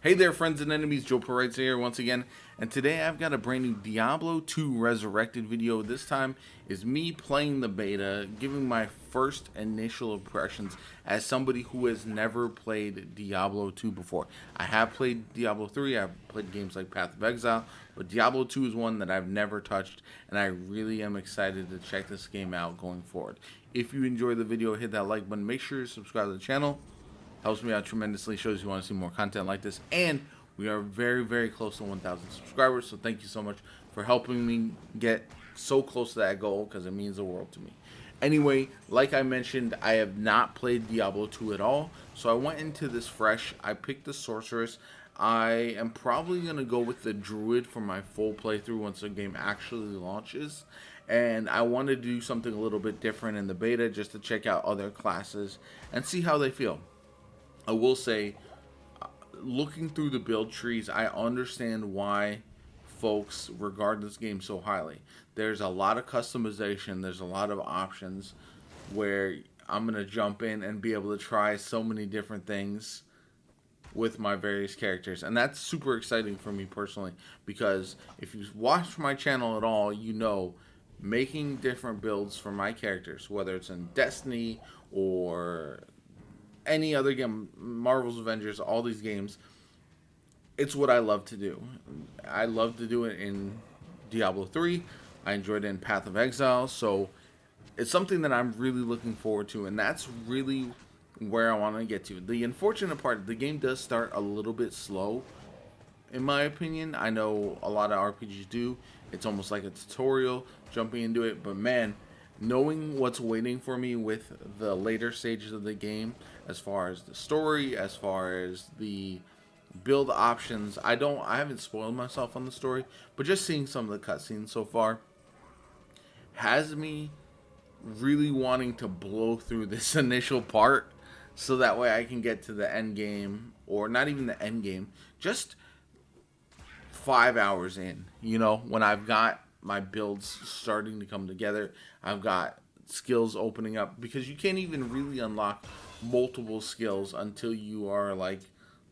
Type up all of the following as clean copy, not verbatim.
Hey there, friends and enemies, JoPaWrites here once again, and today I've got a brand new Diablo 2 Resurrected video. This time is me playing the beta, giving my first initial impressions as somebody who has never played Diablo 2 before. I have played Diablo 3, I've played games like Path of Exile, but Diablo 2 is one that I've never touched, and I really am excited to check this game out going forward. If you enjoyed the video, hit that like button, make sure you subscribe to the channel. Helps me out tremendously, shows you want to see more content like this, and we are very, very close to 1,000 subscribers, so thank you so much for helping me get so close to that goal, because it means the world to me. Anyway, like I mentioned, I have not played Diablo 2 at all, so I went into this fresh. I picked the Sorceress. I am probably going to go with the Druid for my full playthrough once the game actually launches, and I want to do something a little bit different in the beta just to check out other classes and see how they feel. I will say, looking through the build trees, I understand why folks regard this game so highly. There's a lot of customization, there's a lot of options where I'm going to jump in and be able to try so many different things with my various characters. And that's super exciting for me personally, because if you've watched my channel at all, you know making different builds for my characters, whether it's in Destiny or any other game, Marvel's Avengers, all these games, it's what I love to do. I love to do it in Diablo 3. I enjoyed it in Path of Exile, so it's something that I'm really looking forward to, and that's really where I want to get to. The unfortunate part, the game does start a little bit slow, in my opinion. I know a lot of RPGs do. It's almost like a tutorial, jumping into it, but man, knowing what's waiting for me with the later stages of the game, as far as the story, as far as the build options, I haven't spoiled myself on the story, but just seeing some of the cutscenes so far has me really wanting to blow through this initial part, so that way I can get to the end game, or not even the end game, just 5 hours in, when I've got my builds starting to come together, I've got skills opening up, because you can't even really unlock multiple skills until you are like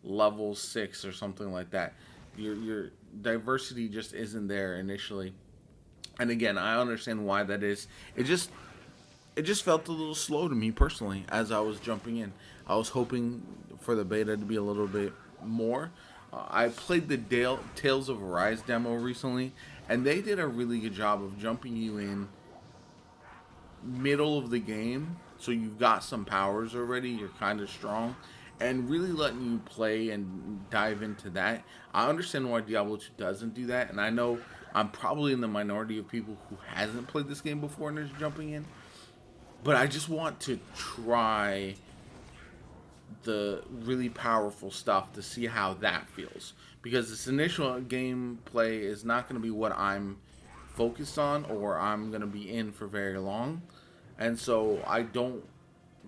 level 6 or something like that. Your diversity just isn't there initially, and again, I understand why that is. It just felt a little slow to me personally as I was jumping in. I was hoping for the beta to be a little bit more. I played the Tales of Arise demo recently, and they did a really good job of jumping you in middle of the game, so you've got some powers already, you're kind of strong, and really letting you play and dive into that. I understand why Diablo 2 doesn't do that, and I know I'm probably in the minority of people who hasn't played this game before and is jumping in, but I just want to try the really powerful stuff to see how that feels, because this initial gameplay is not going to be what I'm focused on or I'm going to be in for very long, and so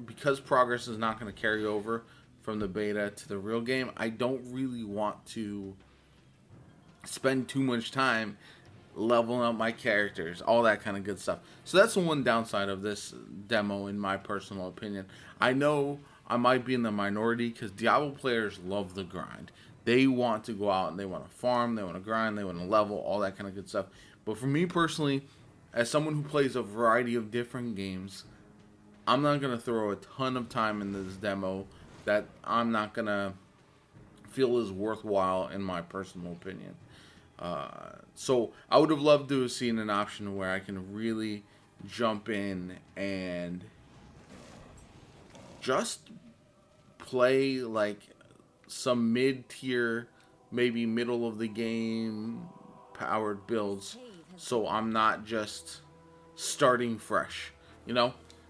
because progress is not going to carry over from the beta to the real game, I don't really want to spend too much time leveling up my characters, all that kind of good stuff. So that's the one downside of this demo, in my personal opinion. I know I might be in the minority, because Diablo players love the grind. They want to go out and they want to farm, they want to grind, they want to level, all that kind of good stuff. But for me personally, as someone who plays a variety of different games, I'm not going to throw a ton of time in this demo that I'm not going to feel is worthwhile, in my personal opinion. So I would have loved to have seen an option where I can really jump in and just play like some mid-tier, maybe middle of the game powered builds, so I'm not just starting fresh.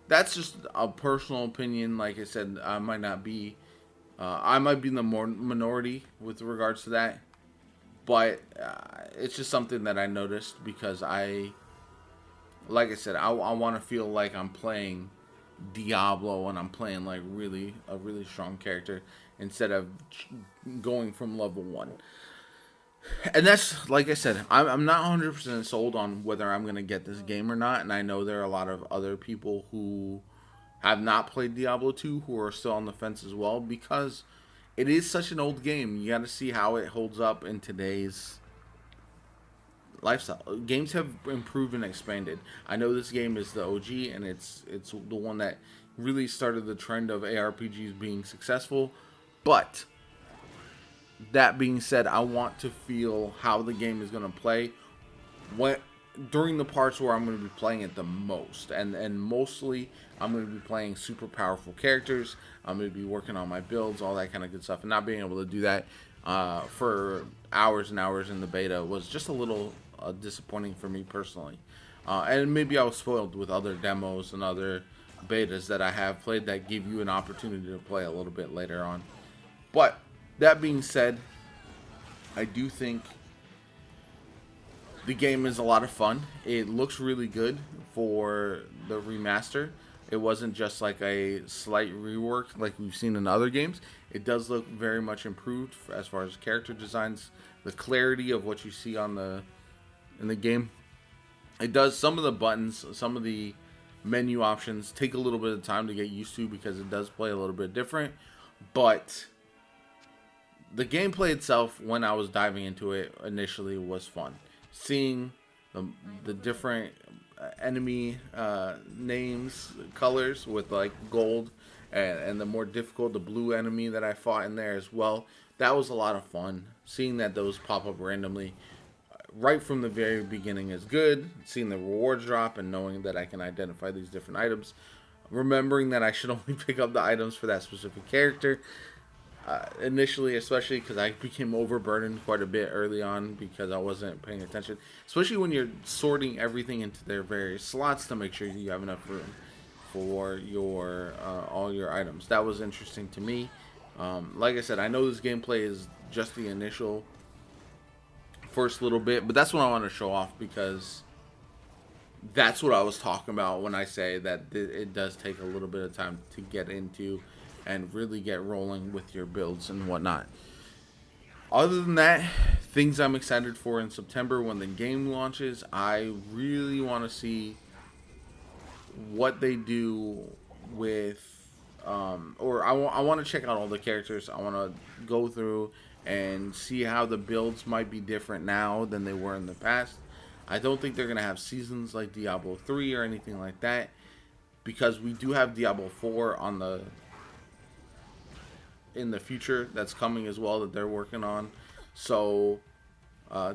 That's just a personal opinion. Like I said, I might be in the minority with regards to that, but it's just something that I noticed, because like I said, I want to feel like I'm playing Diablo and I'm playing like a really strong character, instead of going from level 1. And that's, like I said, I'm not 100% sold on whether I'm going to get this game or not, and I know there are a lot of other people who have not played Diablo 2 who are still on the fence as well, because it is such an old game. You got to see how it holds up in today's lifestyle. Games have improved and expanded. I know this game is the OG, and it's the one that really started the trend of ARPGs being successful. But that being said, I want to feel how the game is going to play during the parts where I'm going to be playing it the most, and mostly I'm going to be playing super powerful characters. I'm going to be working on my builds, all that kind of good stuff, and not being able to do that for hours and hours in the beta was just a little disappointing for me personally. And maybe I was spoiled with other demos and other betas that I have played that give you an opportunity to play a little bit later on. But that being said, I do think the game is a lot of fun. It looks really good for the remaster. It wasn't just like a slight rework like we've seen in other games. It does look very much improved as far as character designs, the clarity of what you see in the game. It does. Some of the buttons, some of the menu options take a little bit of time to get used to because it does play a little bit different. But the gameplay itself, when I was diving into it initially, was fun. Seeing the different enemy names, colors with like gold, and the more difficult, the blue enemy that I fought in there as well. That was a lot of fun. Seeing that those pop up randomly right from the very beginning is good. Seeing the rewards drop and knowing that I can identify these different items. Remembering that I should only pick up the items for that specific character. Initially, especially because I became overburdened quite a bit early on because I wasn't paying attention. Especially when you're sorting everything into their various slots to make sure you have enough room for your all your items. That was interesting to me. Like I said, I know this gameplay is just the initial first little bit, but that's what I want to show off because that's what I was talking about when I say that it does take a little bit of time to get into and really get rolling with your builds and whatnot. Other than that, things I'm excited for in September when the game launches, I really want to see what they do with, or I want to check out all the characters. I want to go through and see how the builds might be different now than they were in the past. I don't think they're going to have seasons like Diablo 3 or anything like that because we do have Diablo 4 in the future that's coming as well that they're working on. So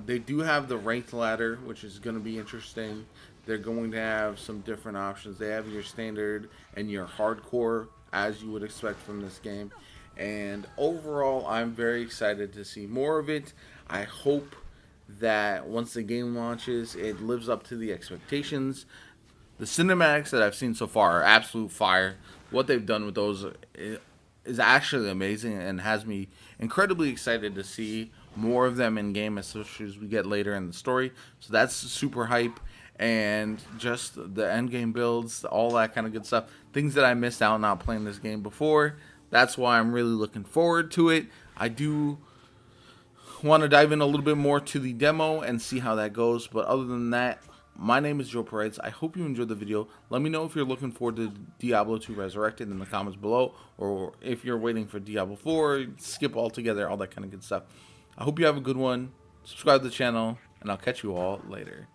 they do have the ranked ladder, which is going to be interesting. They're going to have some different options. They have your standard and your hardcore, as you would expect from this game. And overall, I'm very excited to see more of it. I hope that once the game launches, it lives up to the expectations. The cinematics that I've seen so far are absolute fire. What they've done with those is actually amazing and has me incredibly excited to see more of them in game, especially as we get later in the story. So that's super hype. And just the end game builds, all that kind of good stuff. Things that I missed out not playing this game before. That's why I'm really looking forward to it. I do want to dive in a little bit more to the demo and see how that goes. But other than that, my name is JoPaWrites. I hope you enjoyed the video. Let me know if you're looking forward to Diablo 2 Resurrected in the comments below. Or if you're waiting for Diablo 4, skip altogether, all that kind of good stuff. I hope you have a good one. Subscribe to the channel, and I'll catch you all later.